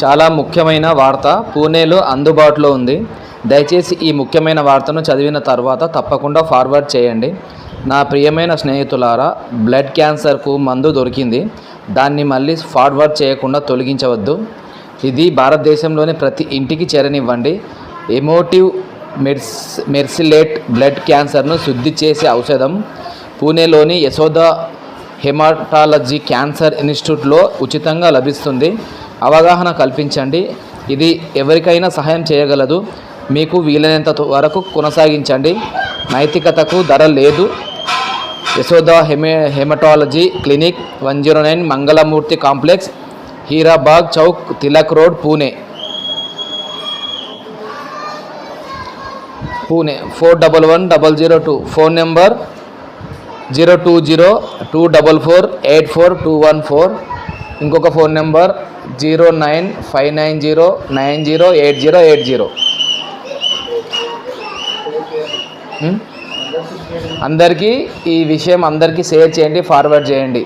చాలా ముఖ్యమైన వార్త పూణేలో అందుబాటులో ఉంది. దయచేసి ఈ ముఖ్యమైన వార్తను చదివిన తర్వాత తప్పకుండా ఫార్వర్డ్ చేయండి. నా ప్రియమైన స్నేహితులారా, బ్లడ్ క్యాన్సర్కు మందు దొరికింది. దాన్ని మళ్ళీ ఫార్వర్డ్ చేయకుండా తొలగించవద్దు. ఇది భారతదేశంలోని ప్రతి ఇంటికి చేరనివ్వండి. ఎమోటివ్ మెర్సిలేట్ బ్లడ్ క్యాన్సర్ను శుద్ధి చేసే ఔషధం పూణేలోని యశోద హెమటాలజీ క్యాన్సర్ ఇన్స్టిట్యూట్లో ఉచితంగా లభిస్తుంది. అవగాహన కల్పించండి. ఇది ఎవరికైనా సహాయం చేయగలదు. మీకు వీలైనంత వరకు కొనసాగించండి. నైతికతకు ధర లేదు. Yashoda haematology clinic 109 Mangalamurthy complex, Heerabag Chowk, Tilak road, Pune 411002. Phone number 02024484214. ఇంకొక ఫోన్ నెంబర్ 09590908080. అందరికీ ఈ విషయం షేర్ చేయండి, ఫార్వర్డ్ చేయండి.